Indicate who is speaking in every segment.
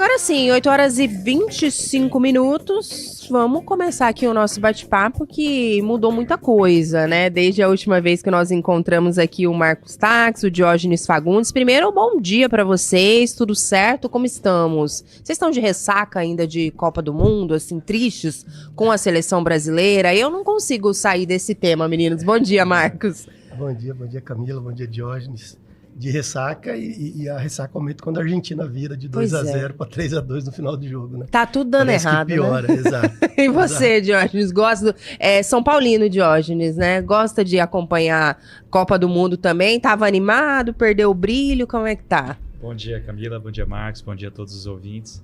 Speaker 1: agora sim, 8 horas e 25 minutos. Vamos começar aqui o nosso bate-papo, que mudou muita coisa, né? Desde a última vez que nós encontramos aqui o Marcos Tax, o Diógenes Fagundes. Primeiro, bom dia para vocês, tudo certo? Como estamos? Vocês estão de ressaca ainda de Copa do Mundo, assim, tristes com a seleção brasileira? Eu não consigo sair desse tema, meninos. Bom dia, Marcos.
Speaker 2: Bom dia, Camila. Bom dia, Diógenes. De ressaca e a ressaca aumenta quando a Argentina vira de 2-0 para 3-2 no final do jogo, né?
Speaker 1: Tá tudo dando
Speaker 2: Parece
Speaker 1: errado,
Speaker 2: que piora,
Speaker 1: né?
Speaker 2: exato.
Speaker 1: E você, Diógenes, gosta São Paulino, Diógenes, né? Gosta de acompanhar Copa do Mundo também? Tava animado, perdeu o brilho, como é que tá?
Speaker 3: Bom dia, Camila. Bom dia, Marcos. Bom dia a todos os ouvintes.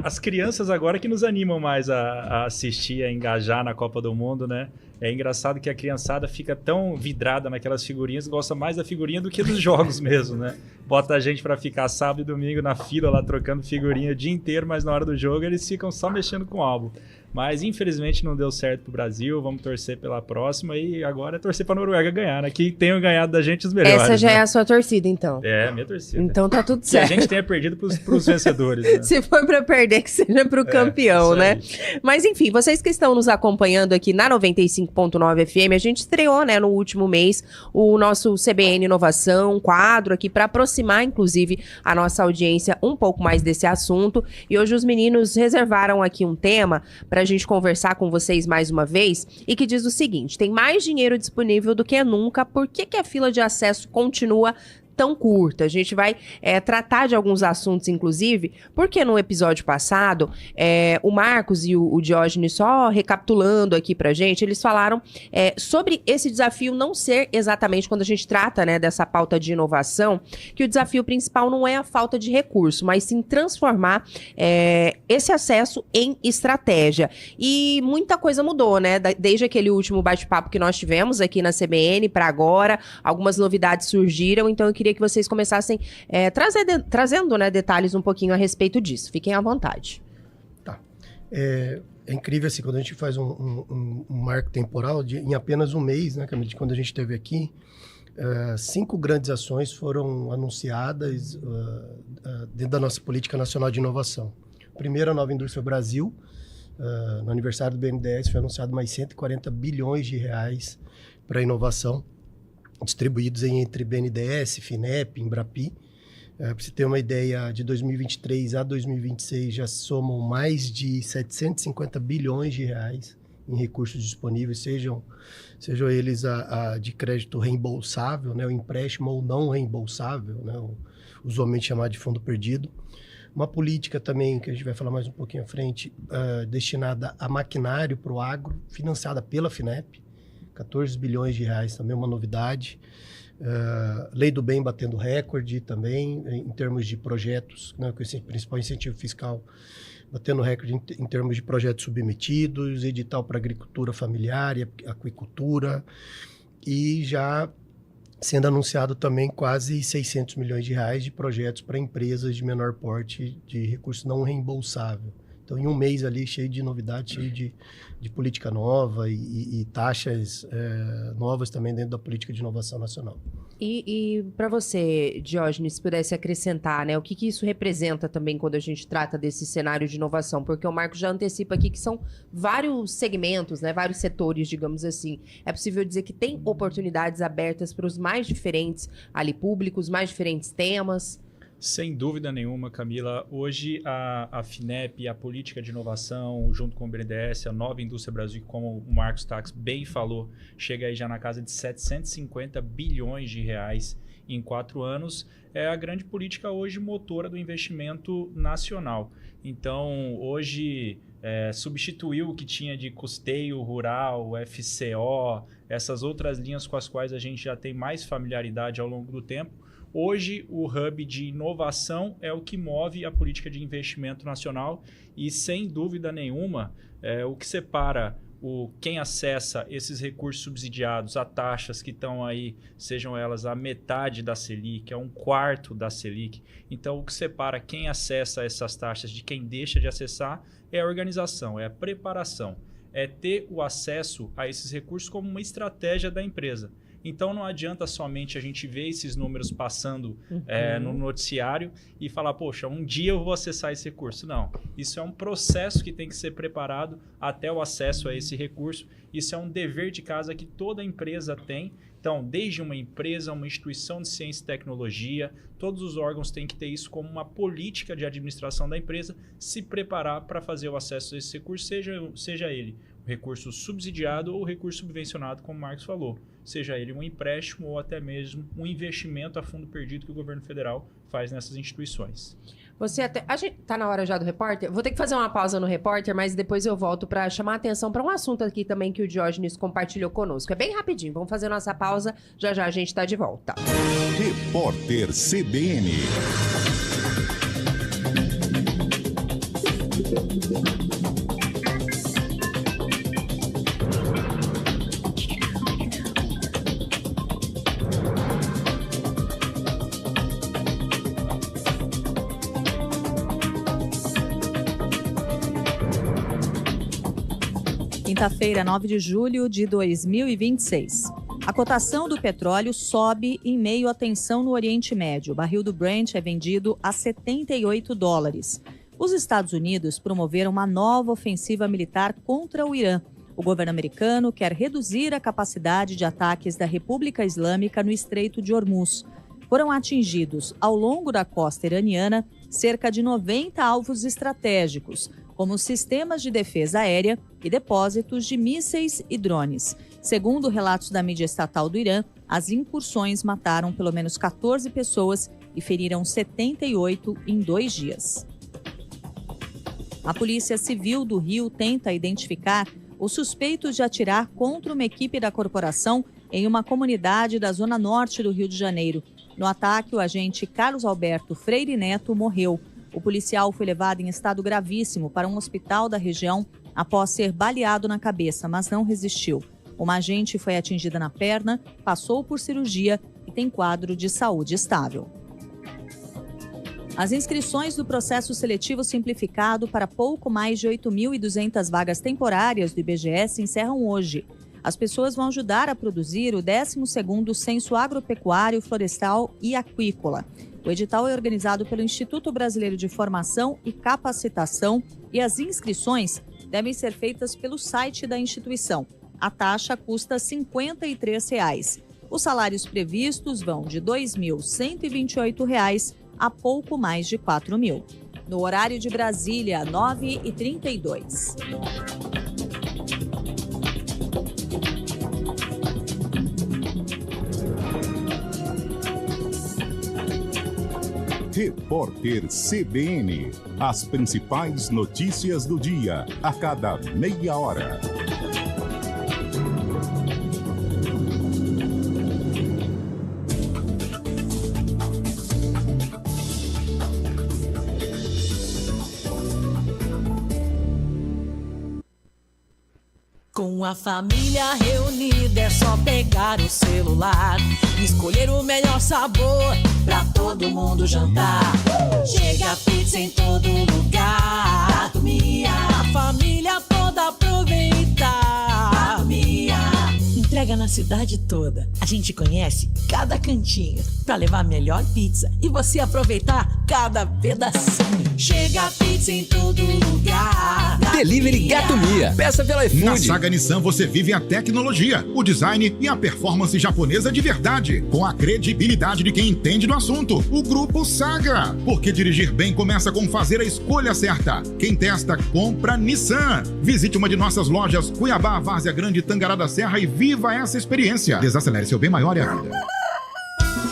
Speaker 3: As crianças agora que nos animam mais a assistir, a engajar na Copa do Mundo, né? É engraçado que a criançada fica tão vidrada naquelas figurinhas, gosta mais da figurinha do que dos jogos mesmo, né? Bota a gente pra ficar sábado e domingo na fila lá trocando figurinha o dia inteiro, mas na hora do jogo eles ficam só mexendo com o álbum. Mas infelizmente não deu certo pro Brasil, vamos torcer pela próxima e agora é torcer pra Noruega ganhar, né? Que tenham ganhado da gente os melhores.
Speaker 1: Essa já
Speaker 3: né?
Speaker 1: é a sua torcida, então?
Speaker 3: É, a minha torcida.
Speaker 1: Então tá tudo
Speaker 3: Que
Speaker 1: certo.
Speaker 3: a gente tenha perdido pros vencedores, né?
Speaker 1: Se for pra perder, que seja pro campeão, né? Mas enfim, vocês que estão nos acompanhando aqui na 95.9 FM, a gente estreou, né, no último mês, o nosso CBN Inovação, um quadro aqui para aproximar, inclusive, a nossa audiência um pouco mais desse assunto. E hoje os meninos reservaram aqui um tema pra gente conversar com vocês mais uma vez e que diz o seguinte: tem mais dinheiro disponível do que nunca, por que a fila de acesso continua tão curta? A gente vai tratar de alguns assuntos, inclusive, porque no episódio passado, o Marcos e o Diógenes, só recapitulando aqui pra gente, eles falaram sobre esse desafio não ser exatamente, quando a gente trata, né, dessa pauta de inovação, que o desafio principal não é a falta de recurso, mas sim transformar esse acesso em estratégia. E muita coisa mudou, né? Desde aquele último bate-papo que nós tivemos aqui na CBN para agora, algumas novidades surgiram, então eu queria que vocês começassem trazendo, né, detalhes um pouquinho a respeito disso. Fiquem à vontade.
Speaker 2: Tá. É incrível, assim, quando a gente faz um marco temporal em apenas um mês, né, Camila, de quando a gente esteve aqui, 5 grandes ações foram anunciadas dentro da nossa Política Nacional de Inovação. Primeiro, a Nova Indústria Brasil. No aniversário do BNDES foi anunciado mais 140 bilhões de reais para inovação, distribuídos entre BNDES, FINEP, Embrapi. Para você ter uma ideia, de 2023 a 2026 já somam mais de 750 bilhões de reais em recursos disponíveis, sejam eles de crédito reembolsável, né, o empréstimo ou não reembolsável, né, usualmente chamado de fundo perdido. Uma política também, que a gente vai falar mais um pouquinho à frente, destinada a maquinário para o agro, financiada pela FINEP. 14 bilhões de reais, também uma novidade. Lei do Bem batendo recorde também, em termos de projetos, né, com esse principal incentivo fiscal, batendo recorde em termos de projetos submetidos, edital para agricultura familiar e aquicultura, e já sendo anunciado também quase 600 milhões de reais de projetos para empresas de menor porte de recurso não reembolsável. Então, em um mês ali, cheio de novidades, cheio de política nova e taxas novas também dentro da política de inovação nacional.
Speaker 1: E para você, Diógenes, se pudesse acrescentar, né, o que isso representa também quando a gente trata desse cenário de inovação? Porque o Marco já antecipa aqui que são vários segmentos, né, vários setores, digamos assim. É possível dizer que tem oportunidades abertas para os mais diferentes ali públicos, mais diferentes temas?
Speaker 3: Sem dúvida nenhuma, Camila. Hoje a FINEP, a política de inovação, junto com o BNDES, a Nova Indústria Brasil, como o Marcos Tax bem falou, chega aí já na casa de 750 bilhões de reais em 4 anos. É a grande política hoje motora do investimento nacional. Então, hoje, substituiu o que tinha de custeio rural, FCO, essas outras linhas com as quais a gente já tem mais familiaridade ao longo do tempo. Hoje, o hub de inovação é o que move a política de investimento nacional e, sem dúvida nenhuma, o que separa quem acessa esses recursos subsidiados a taxas que estão aí, sejam elas a metade da Selic, a 1/4 da Selic. Então, o que separa quem acessa essas taxas de quem deixa de acessar é a organização, é a preparação, é ter o acesso a esses recursos como uma estratégia da empresa. Então não adianta somente a gente ver esses números passando no noticiário e falar, poxa, um dia eu vou acessar esse recurso. Não, isso é um processo que tem que ser preparado até o acesso a esse recurso. Isso é um dever de casa que toda empresa tem. Então, desde uma empresa, uma instituição de ciência e tecnologia, todos os órgãos têm que ter isso como uma política de administração da empresa, se preparar para fazer o acesso a esse recurso, seja ele um recurso subsidiado ou recurso subvencionado, como o Marcos falou, seja ele um empréstimo ou até mesmo um investimento a fundo perdido que o governo federal faz nessas instituições.
Speaker 1: A gente tá na hora já do repórter? Vou ter que fazer uma pausa no repórter, mas depois eu volto para chamar a atenção para um assunto aqui também que o Diógenes compartilhou conosco. É bem rapidinho, vamos fazer nossa pausa, já já a gente tá de volta.
Speaker 4: Repórter CBN.
Speaker 5: Quinta-feira, 9 de julho de 2026. A cotação do petróleo sobe em meio à tensão no Oriente Médio. O barril do Brent é vendido a $78. Os Estados Unidos promoveram uma nova ofensiva militar contra o Irã. O governo americano quer reduzir a capacidade de ataques da República Islâmica no Estreito de Hormuz. Foram atingidos, ao longo da costa iraniana, cerca de 90 alvos estratégicos, como sistemas de defesa aérea e depósitos de mísseis e drones. Segundo relatos da mídia estatal do Irã, as incursões mataram pelo menos 14 pessoas e feriram 78 em 2 dias. A Polícia Civil do Rio tenta identificar os suspeitos de atirar contra uma equipe da corporação em uma comunidade da zona norte do Rio de Janeiro. No ataque, o agente Carlos Alberto Freire Neto morreu. O policial foi levado em estado gravíssimo para um hospital da região após ser baleado na cabeça, mas não resistiu. Uma agente foi atingida na perna, passou por cirurgia e tem quadro de saúde estável. As inscrições do processo seletivo simplificado para pouco mais de 8.200 vagas temporárias do IBGE se encerram hoje. As pessoas vão ajudar a produzir o 12º Censo Agropecuário, Florestal e Aquícola. O edital é organizado pelo Instituto Brasileiro de Formação e Capacitação e as inscrições devem ser feitas pelo site da instituição. A taxa custa R$ 53. Os salários previstos vão de R$ 2.128 a pouco mais de R$ 4.000. No horário de Brasília, 9h32.
Speaker 4: Repórter CBN. As principais notícias do dia, a cada meia hora.
Speaker 6: Com a família reunida é só pegar o celular, escolher o melhor sabor pra todo mundo jantar. Chega a pizza em todo lugar, Prato Mia, a família toda aproveitar. Prato Mia, entrega na cidade toda. A gente conhece cada cantinho pra levar a melhor pizza e você aproveitar cada pedacinho. Chega a pizza em todo lugar.
Speaker 7: Delivery Gato Mia. Peça pela iFood.
Speaker 8: Na Saga Nissan você vive a tecnologia, o design e a performance japonesa de verdade, com a credibilidade de quem entende do assunto. O Grupo Saga. Porque dirigir bem começa com fazer a escolha certa. Quem testa, compra Nissan. Visite uma de nossas lojas, Cuiabá, Várzea Grande, Tangará da Serra e viva essa experiência. Desacelere seu bem maior e a vida.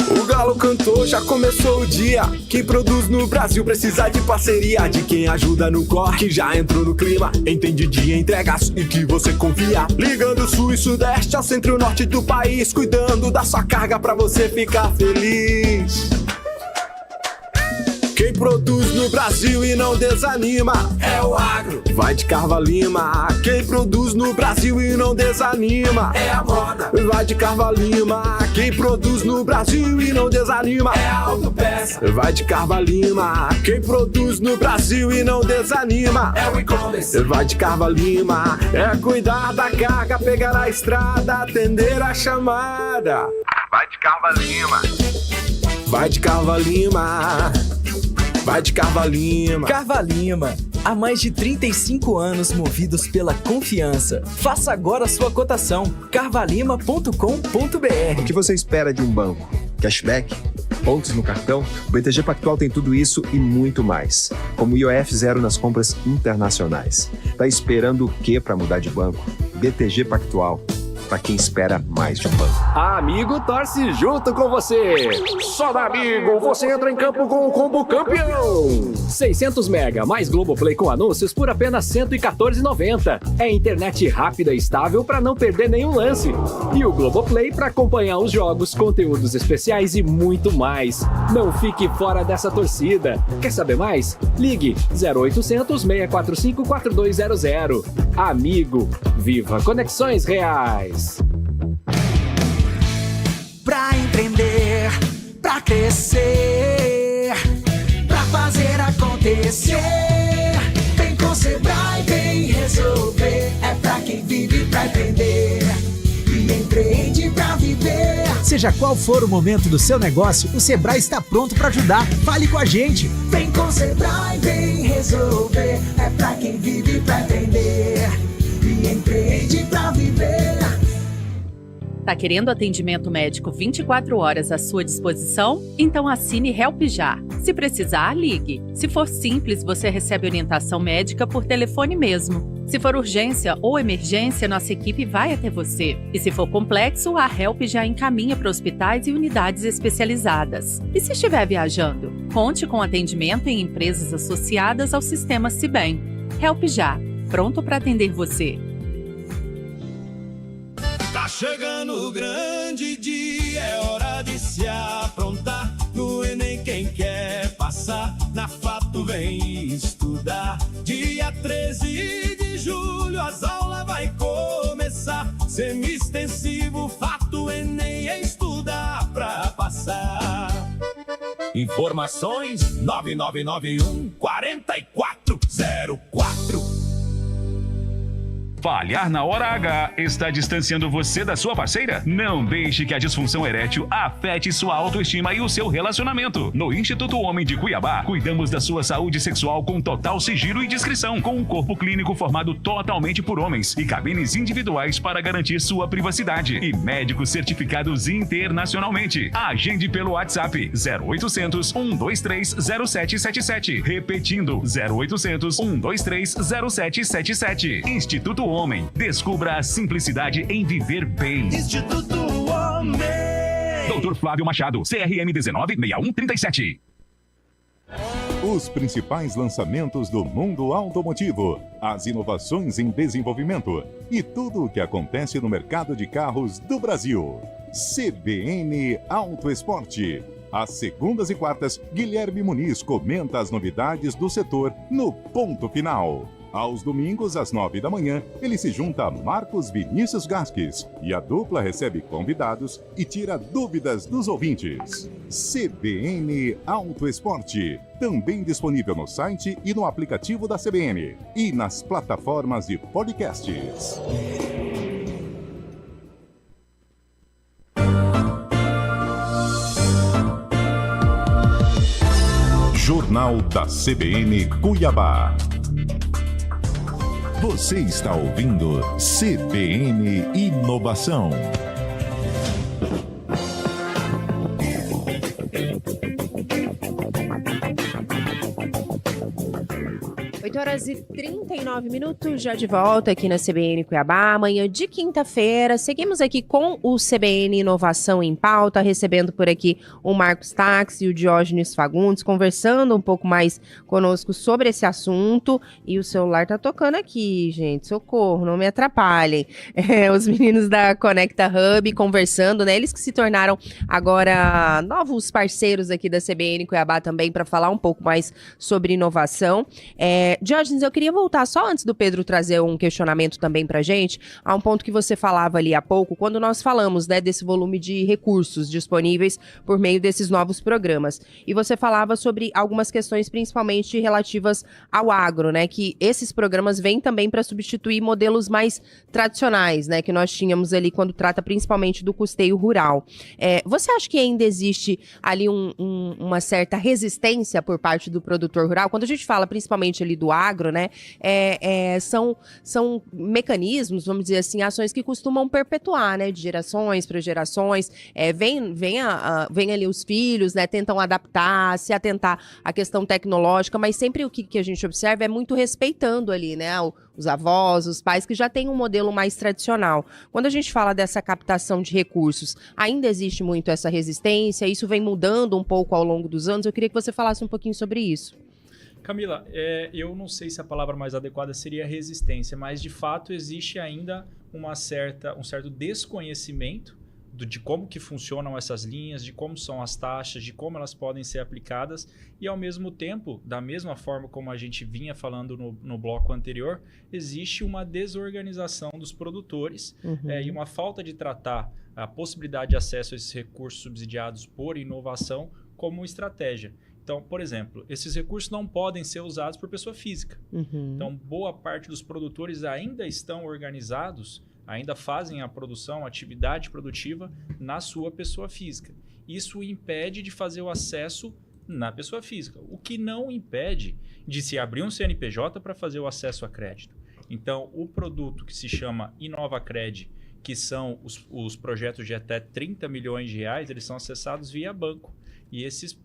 Speaker 7: O Galo cantou, já começou o dia. Quem produz no Brasil precisa de parceria, de quem ajuda no corre, que já entrou no clima, entende de entregas e que você confia. Ligando o sul e sudeste ao centro e norte do país, cuidando da sua carga pra você ficar feliz. Quem produz no Brasil e não desanima é o agro. Vai de Carvalima, quem produz no Brasil e não desanima é a moda. Vai de Carvalima, quem produz no Brasil e não desanima é a autopeça. Vai de Carvalima, quem produz no Brasil e não desanima é o e-commerce. Vai de Carvalima, é cuidar da carga, pegar a estrada, atender a chamada. Vai de Carvalima. Vai de Carvalima. Vai de Carvalima.
Speaker 9: Carvalima, há mais de 35 anos movidos pela confiança. Faça agora a sua cotação. carvalima.com.br.
Speaker 10: O que você espera de um banco? Cashback? Pontos no cartão? O BTG Pactual tem tudo isso e muito mais. Como IOF Zero nas compras internacionais. Tá esperando o que para mudar de banco? BTG Pactual. Para quem espera mais de um banco.
Speaker 11: A Amigo torce junto com você. Só da Amigo você entra em campo com o combo campeão. 600 mega mais Globoplay com anúncios por apenas R$ 114,90. É internet rápida e estável para não perder nenhum lance. E o Globoplay para acompanhar os jogos, conteúdos especiais e muito mais. Não fique fora dessa torcida. Quer saber mais? Ligue 0800 645 4200. Amigo, viva conexões reais.
Speaker 6: Pra empreender, pra crescer, pra fazer acontecer. Vem com o Sebrae, vem resolver. É pra quem vive pra empreender e empreende pra viver.
Speaker 12: Seja qual for o momento do seu negócio, o Sebrae está pronto para ajudar. Fale com a gente.
Speaker 6: Vem com o Sebrae, vem resolver. É pra quem vive pra empreender e empreende pra viver.
Speaker 5: Tá querendo atendimento médico 24 horas à sua disposição? Então assine Help Já. Se precisar, ligue. Se for simples, você recebe orientação médica por telefone mesmo. Se for urgência ou emergência, nossa equipe vai até você. E se for complexo, a Help Já encaminha para hospitais e unidades especializadas. E se estiver viajando? Conte com atendimento em empresas associadas ao sistema Cibem. Help Já, pronto para atender você.
Speaker 13: Tá chegando o grande dia, é hora de se aprontar. No Enem quem quer passar, na Fato vem estudar. Dia 13 de julho as aulas vai começar. Semi-extensivo, Fato, Enem é estudar pra passar. Informações 9991 4404.
Speaker 14: Falhar na hora H está distanciando você da sua parceira? Não deixe que a disfunção erétil afete sua autoestima e o seu relacionamento. No Instituto Homem de Cuiabá, cuidamos da sua saúde sexual com total sigilo e discrição, com um corpo clínico formado totalmente por homens e cabines individuais para garantir sua privacidade e médicos certificados internacionalmente. Agende pelo WhatsApp 0800 123 0777. Repetindo 0800 123 0777. Instituto Homem. Descubra a simplicidade em viver bem.
Speaker 13: Instituto Homem.
Speaker 14: Dr. Flávio Machado, CRM 196137.
Speaker 4: Os principais lançamentos do mundo automotivo, as inovações em desenvolvimento e tudo o que acontece no mercado de carros do Brasil. CBN Auto Esporte. Às segundas e quartas, Guilherme Muniz comenta as novidades do setor no Ponto Final. Aos domingos, às 9 da manhã, ele se junta a Marcos Vinícius Gasques e a dupla recebe convidados e tira dúvidas dos ouvintes. CBN Auto Esporte, também disponível no site e no aplicativo da CBN e nas plataformas de podcasts. Jornal da CBN Cuiabá. Você está ouvindo CBN Inovação.
Speaker 1: 8h39, já de volta aqui na CBN Cuiabá, amanhã de quinta-feira. Seguimos aqui com o CBN Inovação em Pauta, recebendo por aqui o Marcos Tax e o Diógenes Fagundes, conversando um pouco mais conosco sobre esse assunto. E o celular tá tocando aqui, gente, socorro, não me atrapalhem. Os meninos da Conecta Hub conversando, né? Eles que se tornaram agora novos parceiros aqui da CBN Cuiabá também para falar um pouco mais sobre inovação. Diógenes, eu queria voltar só antes do Pedro trazer um questionamento também pra gente, a um ponto que você falava ali há pouco, quando nós falamos, né, desse volume de recursos disponíveis por meio desses novos programas. E você falava sobre algumas questões, principalmente relativas ao agro, né, que esses programas vêm também para substituir modelos mais tradicionais, né, que nós tínhamos ali quando trata principalmente do custeio rural. Você acha que ainda existe ali uma certa resistência por parte do produtor rural? Quando a gente fala principalmente ali do agro, né, são mecanismos, vamos dizer assim, ações que costumam perpetuar, né, de gerações para gerações, vem ali os filhos, né, tentam adaptar, se atentar à questão tecnológica, mas sempre o que a gente observa é muito respeitando ali, né, os avós, os pais, que já têm um modelo mais tradicional. Quando a gente fala dessa captação de recursos, ainda existe muito essa resistência, isso vem mudando um pouco ao longo dos anos, eu queria que você falasse um pouquinho sobre isso.
Speaker 3: Camila, eu não sei se a palavra mais adequada seria resistência, mas de fato existe ainda um certo desconhecimento de como que funcionam essas linhas, de como são as taxas, de como elas podem ser aplicadas e, ao mesmo tempo, da mesma forma como a gente vinha falando no bloco anterior, existe uma desorganização dos produtores e uma falta de tratar a possibilidade de acesso a esses recursos subsidiados por inovação como estratégia. Então, por exemplo, esses recursos não podem ser usados por pessoa física. Então, boa parte dos produtores ainda estão organizados, ainda fazem a produção, a atividade produtiva na sua pessoa física. Isso impede de fazer o acesso na pessoa física, o que não impede de se abrir um CNPJ para fazer o acesso a crédito. Então, o produto que se chama InovaCred, que são os projetos de até 30 milhões de reais, eles são acessados via banco. E esses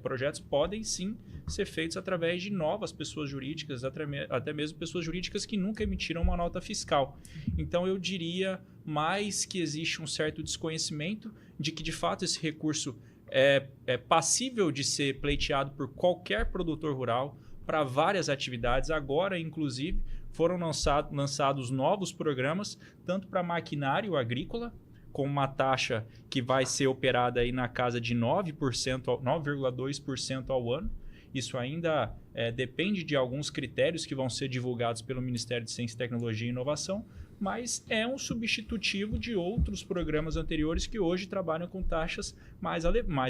Speaker 3: projetos podem sim ser feitos através de novas pessoas jurídicas, até mesmo pessoas jurídicas que nunca emitiram uma nota fiscal. Então eu diria mais que existe um certo desconhecimento de que de fato esse recurso é passível de ser pleiteado por qualquer produtor rural para várias atividades. Agora, inclusive, foram lançados novos programas, tanto para maquinário agrícola, com uma taxa que vai ser operada aí na casa de 9,2% ao ano. Isso ainda depende de alguns critérios que vão ser divulgados pelo Ministério de Ciência, Tecnologia e Inovação, mas é um substitutivo de outros programas anteriores que hoje trabalham com taxas mais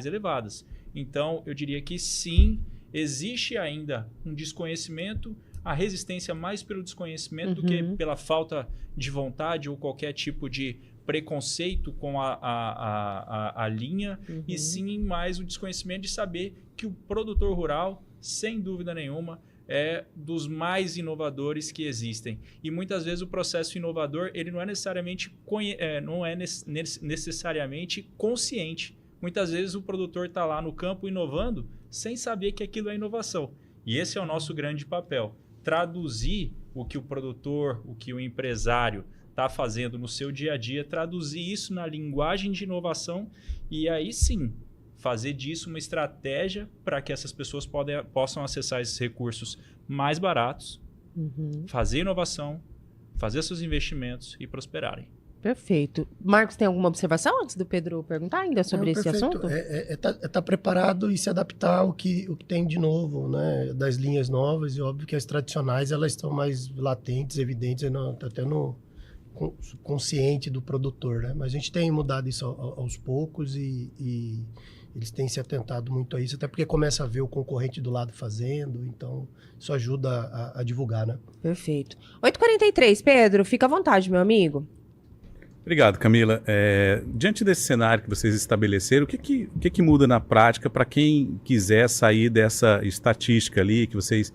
Speaker 3: elevadas. Então, eu diria que sim, existe ainda um desconhecimento, a resistência mais pelo desconhecimento do que pela falta de vontade ou qualquer tipo de preconceito com a linha, e sim mais o desconhecimento de saber que o produtor rural, sem dúvida nenhuma, é dos mais inovadores que existem. E muitas vezes o processo inovador ele não é necessariamente consciente. Muitas vezes o produtor está lá no campo inovando sem saber que aquilo é inovação. E esse é o nosso grande papel. Traduzir o que o produtor, o que o empresário está fazendo no seu dia a dia, traduzir isso na linguagem de inovação e aí sim fazer disso uma estratégia para que essas pessoas possam acessar esses recursos mais baratos, fazer inovação, fazer seus investimentos e prosperarem.
Speaker 1: Perfeito. Marcos, tem alguma observação antes do Pedro perguntar ainda sobre esse assunto?
Speaker 2: Tá preparado e se adaptar ao que tem de novo, né? Das linhas novas, e óbvio que as tradicionais elas estão mais latentes, evidentes, até no consciente do produtor, né? Mas a gente tem mudado isso aos poucos e eles têm se atentado muito a isso, até porque começa a ver o concorrente do lado fazendo, então isso ajuda a divulgar, né?
Speaker 1: Perfeito. 8h43, Pedro, fica à vontade, meu amigo.
Speaker 15: Obrigado, Camila. Diante desse cenário que vocês estabeleceram, o que muda na prática para quem quiser sair dessa estatística ali que vocês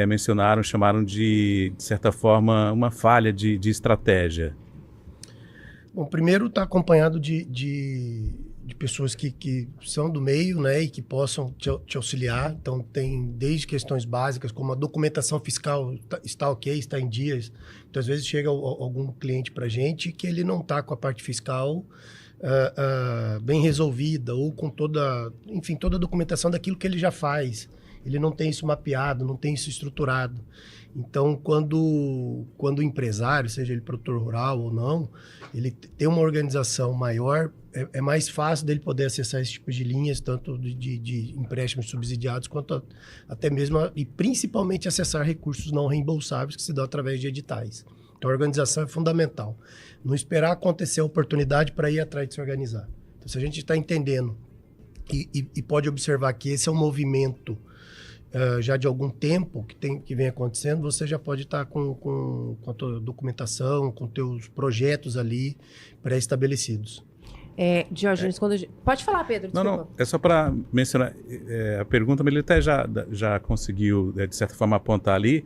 Speaker 15: mencionaram, chamaram de certa forma, uma falha de estratégia?
Speaker 2: Bom, primeiro está acompanhado de de pessoas que são do meio, né, e que possam te auxiliar. Então, tem desde questões básicas, como a documentação fiscal está ok, está em dias. Então, às vezes, chega algum cliente para a gente que ele não está com a parte fiscal bem resolvida, ou com toda a documentação daquilo que ele já faz. Ele não tem isso mapeado, não tem isso estruturado. Então, quando o empresário, seja ele produtor rural ou não, ele tem uma organização maior, é mais fácil dele poder acessar esse tipo de linhas, tanto de empréstimos subsidiados, quanto até mesmo, e principalmente acessar recursos não reembolsáveis que se dão através de editais. Então, a organização é fundamental. Não esperar acontecer a oportunidade para ir atrás de se organizar. Então, se a gente está entendendo e pode observar que esse é um movimento já de algum tempo que vem acontecendo, você já pode estar com a tua documentação, com teus projetos ali pré-estabelecidos.
Speaker 1: Diógenes, pode falar, Pedro, desculpa.
Speaker 15: Não, é só para mencionar a pergunta, mas ele até já conseguiu, de certa forma, apontar ali.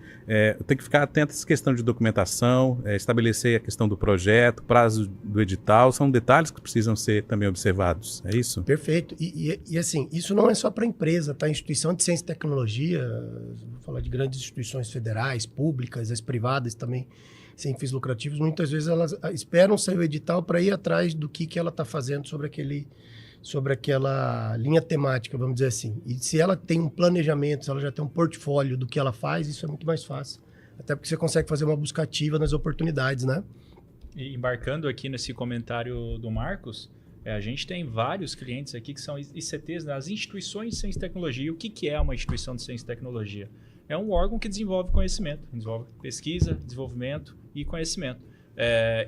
Speaker 15: Tem que ficar atento a essa questão de documentação, estabelecer a questão do projeto, prazo do edital, são detalhes que precisam ser também observados, é isso?
Speaker 2: Perfeito. E assim, isso não é só para a empresa, tá? A instituição de ciência e tecnologia, vou falar de grandes instituições federais, públicas, as privadas também, sem fins lucrativos, muitas vezes elas esperam sair o edital para ir atrás do que ela está fazendo sobre aquela linha temática, vamos dizer assim. E se ela tem um planejamento, se ela já tem um portfólio do que ela faz, isso é muito mais fácil. Até porque você consegue fazer uma busca ativa nas oportunidades, né?
Speaker 3: E embarcando aqui nesse comentário do Marcos, a gente tem vários clientes aqui que são ICTs, né? As instituições de ciência e tecnologia. O que é uma instituição de ciência e tecnologia? É um órgão que desenvolve conhecimento, desenvolve pesquisa, desenvolvimento e conhecimento.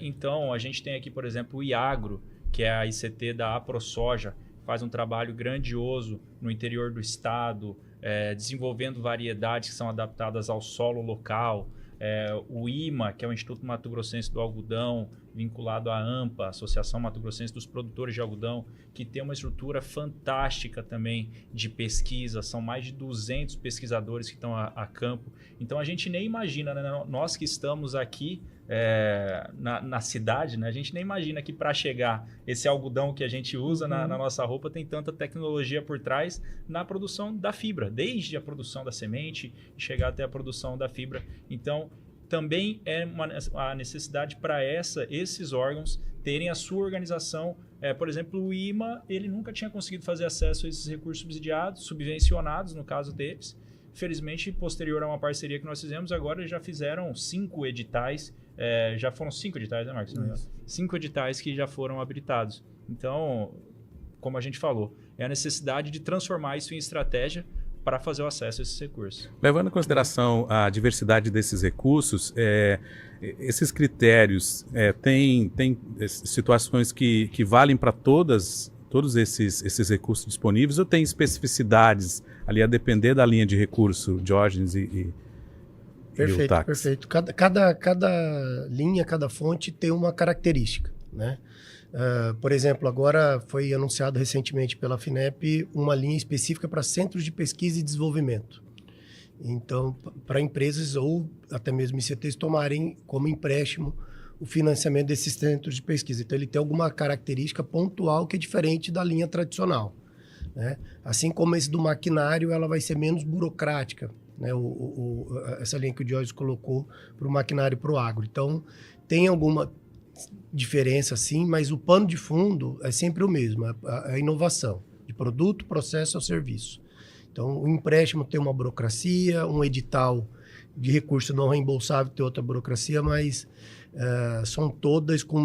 Speaker 3: Então, a gente tem aqui, por exemplo, o IAGRO, que é a ICT da AproSoja, faz um trabalho grandioso no interior do estado, desenvolvendo variedades que são adaptadas ao solo local. O IMA, que é o Instituto Mato Grossense do Algodão, vinculado à AMPA, Associação Mato Grossense dos Produtores de Algodão, que tem uma estrutura fantástica também de pesquisa, são mais de 200 pesquisadores que estão a campo. Então a gente nem imagina, né? Nós que estamos aqui na cidade, né? A gente nem imagina que para chegar esse algodão que a gente usa na nossa roupa tem tanta tecnologia por trás na produção da fibra, desde a produção da semente e chegar até a produção da fibra. Então, também é a necessidade para esses órgãos terem a sua organização. Por exemplo, o IMA, ele nunca tinha conseguido fazer acesso a esses recursos subsidiados, subvencionados, no caso deles. Felizmente, posterior a uma parceria que nós fizemos, agora já fizeram 5 editais. Já foram 5 editais, né, Marcos? 5 editais que já foram habilitados. Então, como a gente falou, é a necessidade de transformar isso em estratégia para fazer o acesso a esses recursos.
Speaker 15: Levando em consideração a diversidade desses recursos, esses critérios têm situações que valem para todos esses recursos disponíveis, ou tem especificidades ali a depender da linha de recurso, Diógenes e o TACS?
Speaker 2: Perfeito. Cada linha, cada fonte tem uma característica, né? Por exemplo, agora foi anunciado recentemente pela FINEP uma linha específica para centros de pesquisa e desenvolvimento. Então, para empresas ou até mesmo ICTs tomarem como empréstimo o financiamento desses centros de pesquisa. Então, ele tem alguma característica pontual que é diferente da linha tradicional, né? Assim como esse do maquinário, ela vai ser menos burocrática, né? Essa linha que o Diógenes colocou para o maquinário e para o agro. Então, tem alguma diferença, sim, mas o pano de fundo é sempre o mesmo, a inovação de produto, processo ou serviço. Então, o empréstimo tem uma burocracia, um edital de recurso não reembolsável tem outra burocracia, mas são todas com a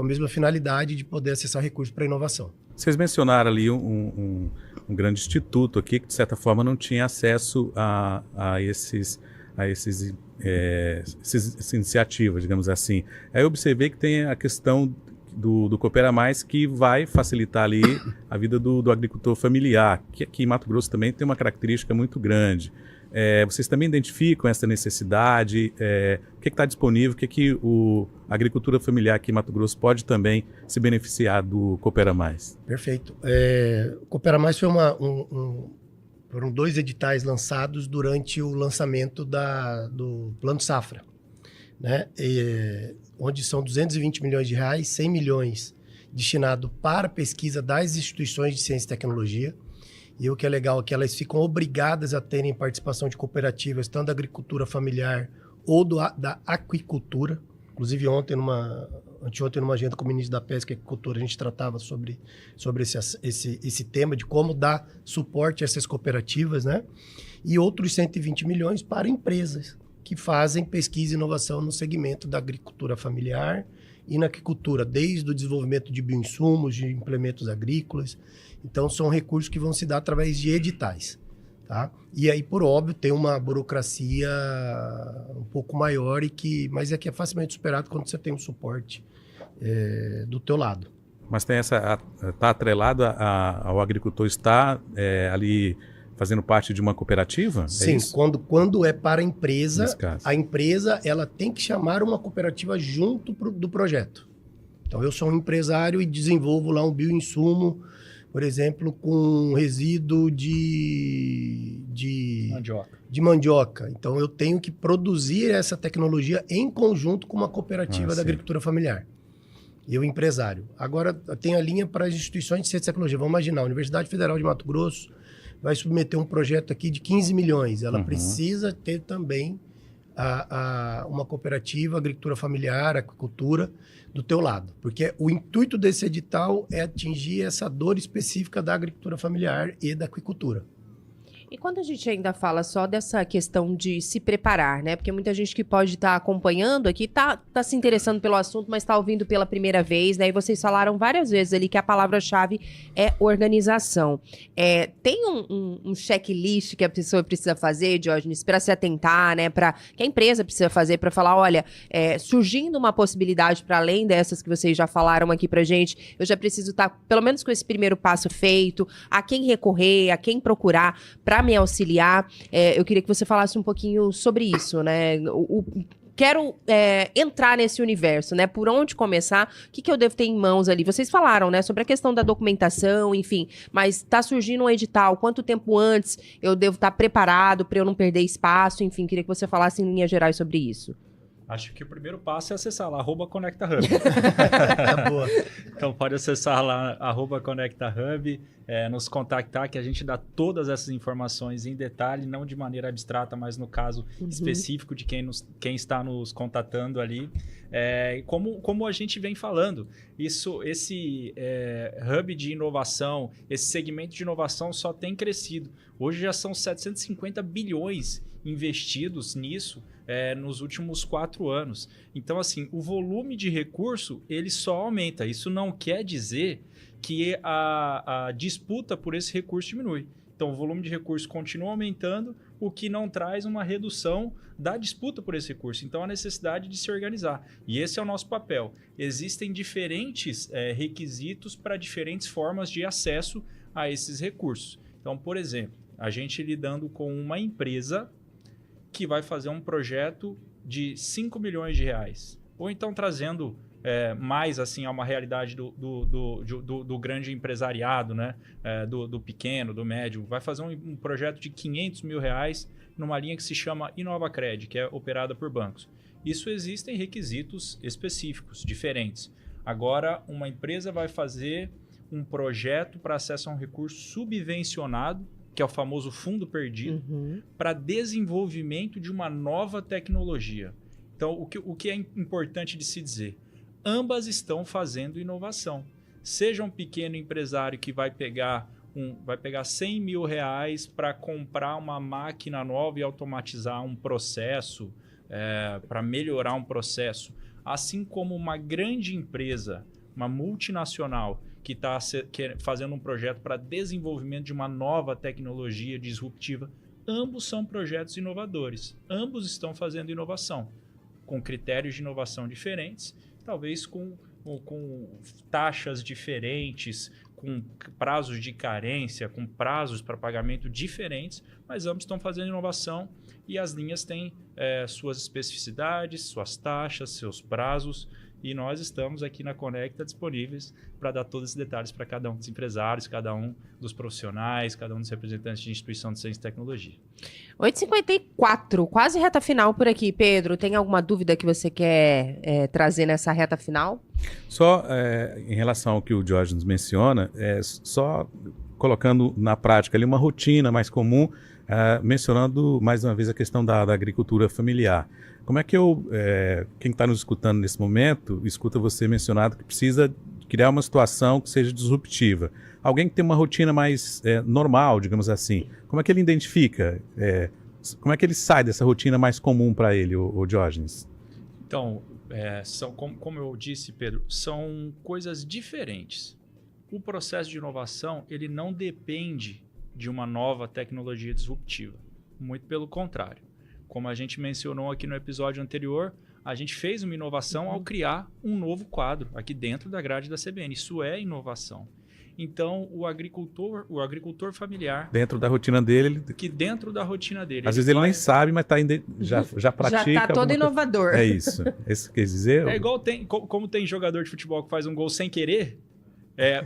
Speaker 2: mesma finalidade de poder acessar recursos para inovação.
Speaker 15: Vocês mencionaram ali um grande instituto aqui que, de certa forma, não tinha acesso a essas iniciativas, digamos assim. Aí eu observei que tem a questão do Coopera Mais, que vai facilitar ali a vida do agricultor familiar, que aqui em Mato Grosso também tem uma característica muito grande. Vocês também identificam essa necessidade? O que está disponível? O que a agricultura familiar aqui em Mato Grosso pode também se beneficiar do Coopera Mais?
Speaker 2: Perfeito. O Coopera Mais foi foram 2 editais lançados durante o lançamento do Plano Safra, né? Onde são 220 milhões de reais, 100 milhões destinado para pesquisa das instituições de ciência e tecnologia. E o que é legal é que elas ficam obrigadas a terem participação de cooperativas, tanto da agricultura familiar ou da aquicultura. Inclusive, anteontem, numa agenda com o ministro da Pesca e Agricultura, a gente tratava sobre esse tema de como dar suporte a essas cooperativas, né? E outros 120 milhões para empresas que fazem pesquisa e inovação no segmento da agricultura familiar e na aquicultura, desde o desenvolvimento de bioinsumos, de implementos agrícolas. Então, são recursos que vão se dar através de editais. Tá? E aí, por óbvio, tem uma burocracia um pouco maior, mas é que é facilmente superado quando você tem um suporte do teu lado.
Speaker 15: Mas tem está atrelado ao agricultor estar ali fazendo parte de uma cooperativa?
Speaker 2: Sim, quando é para a empresa ela tem que chamar uma cooperativa junto do projeto. Então, eu sou um empresário e desenvolvo lá um bioinsumo, por exemplo, com resíduo de mandioca. Então, eu tenho que produzir essa tecnologia em conjunto com uma cooperativa da agricultura familiar. Eu, empresário. Agora, tem a linha para as instituições de ciência e tecnologia. Vamos imaginar, a Universidade Federal de Mato Grosso vai submeter um projeto aqui de 15 milhões. Ela precisa ter também uma cooperativa, agricultura familiar, aquicultura, do teu lado. Porque o intuito desse edital é atingir essa dor específica da agricultura familiar e da aquicultura.
Speaker 1: E quando a gente ainda fala só dessa questão de se preparar, né? Porque muita gente que pode estar acompanhando aqui tá se interessando pelo assunto, mas está ouvindo pela primeira vez, né? E vocês falaram várias vezes ali que a palavra-chave é organização. Tem um checklist que a pessoa precisa fazer, Diógenes, para se atentar, né? Que a empresa precisa fazer para falar, olha, surgindo uma possibilidade para além dessas que vocês já falaram aqui pra gente, eu já preciso estar pelo menos com esse primeiro passo feito, a quem recorrer, a quem procurar para me auxiliar. Eu queria que você falasse um pouquinho sobre isso, né? Quero entrar nesse universo, né? Por onde começar? O que eu devo ter em mãos ali? Vocês falaram, né? Sobre a questão da documentação, enfim. Mas está surgindo um edital. Quanto tempo antes eu devo estar preparado para eu não perder espaço? Enfim, queria que você falasse em linhas gerais sobre isso.
Speaker 3: Acho que o primeiro passo é acessar lá, @ConectaHub.
Speaker 2: Boa.
Speaker 3: Então pode acessar lá, @ConectaHub, nos contactar, que a gente dá todas essas informações em detalhe, não de maneira abstrata, mas no caso específico de quem está nos contatando ali. Como a gente vem falando, esse hub de inovação, esse segmento de inovação só tem crescido. Hoje já são 750 bilhões investidos nisso, nos últimos 4 anos. Então, assim, o volume de recurso, ele só aumenta. Isso não quer dizer que a disputa por esse recurso diminui. Então, o volume de recurso continua aumentando, o que não traz uma redução da disputa por esse recurso. Então, a necessidade de se organizar. E esse é o nosso papel. Existem diferentes requisitos para diferentes formas de acesso a esses recursos. Então, por exemplo, a gente lidando com uma empresa que vai fazer um projeto de 5 milhões de reais. Ou então trazendo mais assim a uma realidade do grande empresariado, né? Do pequeno, do médio. Vai fazer um projeto de 500 mil reais numa linha que se chama InovaCred, que é operada por bancos. Isso existem requisitos específicos, diferentes. Agora, uma empresa vai fazer um projeto para acesso a um recurso subvencionado, que é o famoso fundo perdido, para desenvolvimento de uma nova tecnologia. Então, o que é importante de se dizer? Ambas estão fazendo inovação. Seja um pequeno empresário que vai pegar 100 mil reais para comprar uma máquina nova e automatizar um processo, para melhorar um processo. Assim como uma grande empresa, uma multinacional, que está fazendo um projeto para desenvolvimento de uma nova tecnologia disruptiva. Ambos são projetos inovadores. Ambos estão fazendo inovação, com critérios de inovação diferentes, talvez com taxas diferentes, com prazos de carência, com prazos para pagamento diferentes, mas ambos estão fazendo inovação e as linhas têm suas especificidades, suas taxas, seus prazos. e nós estamos aqui na Conecta disponíveis para dar todos esses detalhes para cada um dos empresários, cada um dos profissionais, cada um dos representantes de instituição de ciência e tecnologia.
Speaker 1: 8h54, quase reta final por aqui. Pedro, tem alguma dúvida que você quer trazer nessa reta final?
Speaker 15: Só em relação ao que o Diógenes menciona, só colocando na prática ali uma rotina mais comum, mencionando mais uma vez a questão da agricultura familiar. Como é que quem está nos escutando nesse momento, escuta você mencionado que precisa criar uma situação que seja disruptiva. Alguém que tem uma rotina mais normal, digamos assim, como é que ele identifica? Como é que ele sai dessa rotina mais comum para ele, o Diógenes?
Speaker 3: Então, como eu disse, Pedro, são coisas diferentes. O processo de inovação, ele não depende de uma nova tecnologia disruptiva. Muito pelo contrário. Como a gente mencionou aqui no episódio anterior, a gente fez uma inovação ao criar um novo quadro aqui dentro da grade da CBN. Isso é inovação. Então, o agricultor familiar...
Speaker 15: Dentro da rotina dele...
Speaker 3: dentro da rotina dele.
Speaker 15: Às vezes ele nem sabe, mas já pratica...
Speaker 1: Já está todo inovador.
Speaker 15: É isso. Isso quer dizer...
Speaker 3: É igual como tem jogador de futebol que faz um gol sem querer,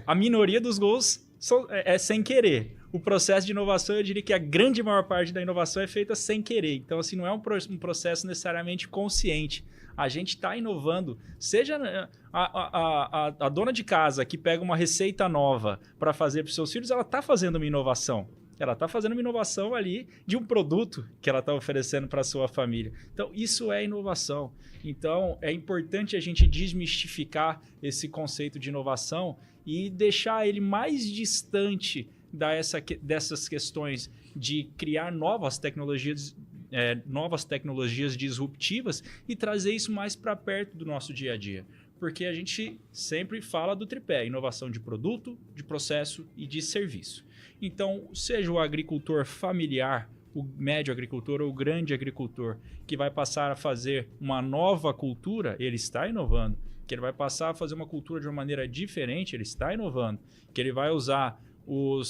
Speaker 3: a minoria dos gols é sem querer. O processo de inovação, eu diria que a grande maior parte da inovação é feita sem querer. Então, assim, não é um processo necessariamente consciente. A gente está inovando, seja a dona de casa que pega uma receita nova para fazer para os seus filhos, ela está fazendo uma inovação. Ela está fazendo uma inovação ali de um produto que ela está oferecendo para a sua família. Então, isso é inovação. Então, é importante a gente desmistificar esse conceito de inovação e deixar ele mais distante dessas questões de criar novas tecnologias disruptivas e trazer isso mais para perto do nosso dia a dia. Porque a gente sempre fala do tripé, inovação de produto, de processo e de serviço. Então, seja o agricultor familiar, o médio agricultor ou o grande agricultor, que vai passar a fazer uma nova cultura, ele está inovando. Que ele vai passar a fazer uma cultura de uma maneira diferente, ele está inovando. Que ele vai usar o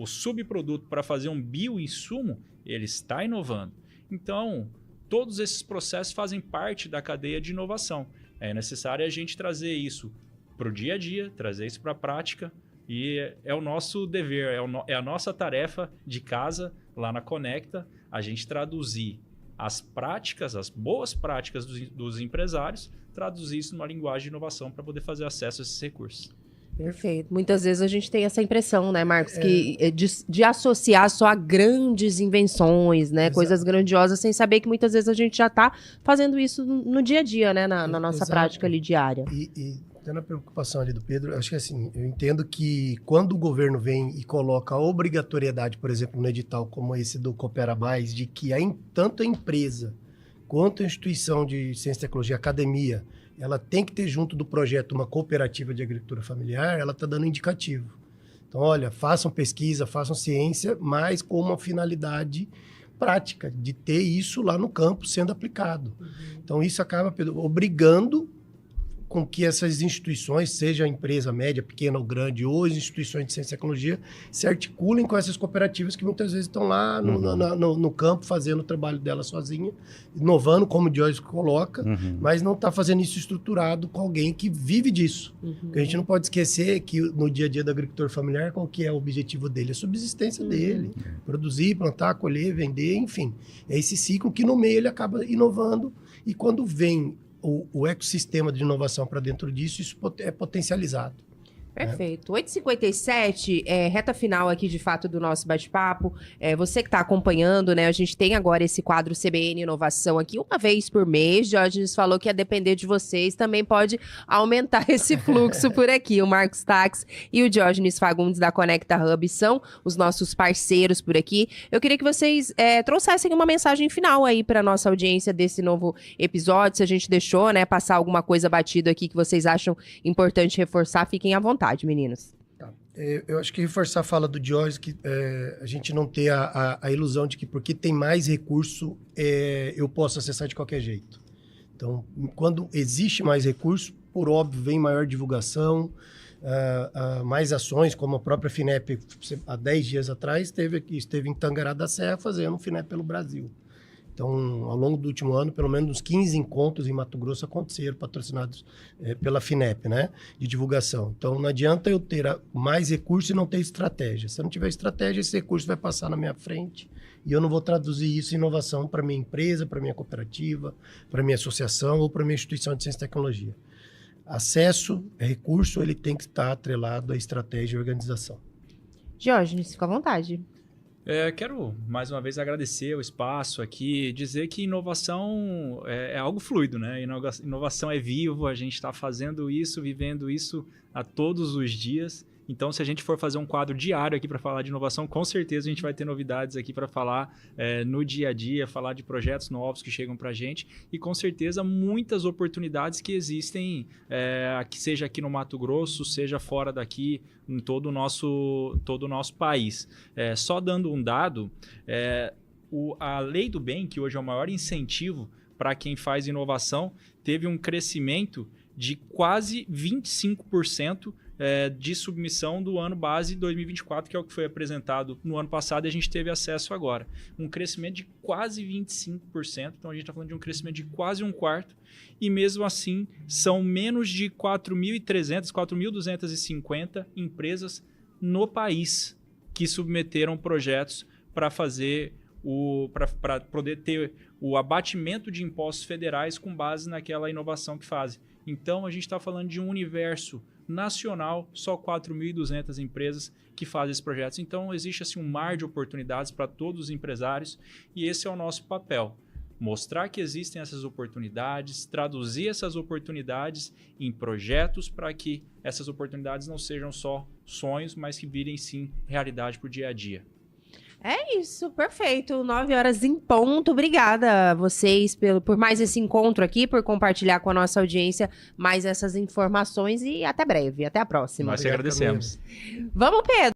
Speaker 3: subproduto para fazer um bioinsumo, ele está inovando. Então, todos esses processos fazem parte da cadeia de inovação. É necessário a gente trazer isso para o dia a dia, trazer isso para a prática, e é o nosso dever, é a nossa tarefa de casa, lá na Conecta, a gente traduzir as práticas, as boas práticas dos empresários, traduzir isso numa linguagem de inovação para poder fazer acesso a esses recursos.
Speaker 1: Perfeito. Muitas vezes a gente tem essa impressão, né, Marcos, que de associar só a grandes invenções, né, coisas grandiosas, sem saber que muitas vezes a gente já está fazendo isso no dia a dia, né, na nossa prática ali diária.
Speaker 2: E tendo a preocupação ali do Pedro, acho que assim, eu entendo que quando o governo vem e coloca a obrigatoriedade, por exemplo, no edital como esse do Coopera Mais, de que tanto a empresa quanto a instituição de ciência e tecnologia, academia, ela tem que ter junto do projeto uma cooperativa de agricultura familiar, ela está dando indicativo. Então, olha, façam pesquisa, façam ciência, mas com uma finalidade prática, de ter isso lá no campo sendo aplicado. Então, isso acaba obrigando com que essas instituições, seja a empresa média, pequena ou grande, ou as instituições de ciência e tecnologia, se articulem com essas cooperativas que muitas vezes estão lá no campo fazendo o trabalho dela sozinha, inovando, como o Diógenes coloca, mas não está fazendo isso estruturado com alguém que vive disso. Porque a gente não pode esquecer que no dia a dia do agricultor familiar, qual que é o objetivo dele? A subsistência dele. Produzir, plantar, colher, vender, enfim. É esse ciclo que no meio ele acaba inovando, e quando vem o ecossistema de inovação para dentro disso, isso é potencializado.
Speaker 1: Perfeito. 8h57, reta final aqui, de fato, do nosso bate-papo. Você que está acompanhando, né? A gente tem agora esse quadro CBN Inovação aqui uma vez por mês. Diógenes falou que, a depender de vocês, também pode aumentar esse fluxo por aqui. O Marcos Tax e o Diógenes Fagundes da Conecta Hub são os nossos parceiros por aqui. Eu queria que vocês trouxessem uma mensagem final aí para nossa audiência desse novo episódio. Se a gente deixou, né, passar alguma coisa batida aqui que vocês acham importante reforçar, fiquem à vontade, meninos.
Speaker 2: Eu acho que reforçar a fala do Diógenes, que a gente não ter a ilusão de que porque tem mais recurso, eu posso acessar de qualquer jeito. Então, quando existe mais recurso, por óbvio, vem maior divulgação, mais ações, como a própria FINEP, há 10 dias atrás, esteve em Tangará da Serra fazendo o FINEP pelo Brasil. Então, ao longo do último ano, pelo menos uns 15 encontros em Mato Grosso aconteceram, patrocinados pela FINEP, né? De divulgação. Então, não adianta eu ter mais recursos e não ter estratégia. Se eu não tiver estratégia, esse recurso vai passar na minha frente e eu não vou traduzir isso em inovação para minha empresa, para minha cooperativa, para minha associação ou para minha instituição de ciência e tecnologia. Acesso, recurso, ele tem que estar atrelado à estratégia e organização.
Speaker 1: Diógenes, fica à vontade.
Speaker 3: Quero, mais uma vez, agradecer o espaço aqui, dizer que inovação é algo fluido, né? Inovação é vivo, a gente está fazendo isso, vivendo isso a todos os dias. Então, se a gente for fazer um quadro diário aqui para falar de inovação, com certeza a gente vai ter novidades aqui para falar no dia a dia, falar de projetos novos que chegam para a gente e, com certeza, muitas oportunidades que existem, seja aqui no Mato Grosso, seja fora daqui, em todo o nosso país. Só dando um dado, a Lei do Bem, que hoje é o maior incentivo para quem faz inovação, teve um crescimento de quase 25% de submissão do ano base 2024, que é o que foi apresentado no ano passado e a gente teve acesso agora. Um crescimento de quase 25%, então a gente está falando de um crescimento de quase um quarto, e mesmo assim são menos de 4.300, 4.250 empresas no país que submeteram projetos para fazer para poder ter o abatimento de impostos federais com base naquela inovação que fazem. Então a gente está falando de um universo nacional, só 4.200 empresas que fazem esses projetos. Então, existe assim, um mar de oportunidades para todos os empresários e esse é o nosso papel. Mostrar que existem essas oportunidades, traduzir essas oportunidades em projetos para que essas oportunidades não sejam só sonhos, mas que virem sim realidade para o dia a dia.
Speaker 1: É isso, perfeito. 9 horas em ponto. Obrigada a vocês por mais esse encontro aqui, por compartilhar com a nossa audiência mais essas informações e até breve. Até a próxima.
Speaker 3: Nós que agradecemos.
Speaker 1: Vamos, Pedro.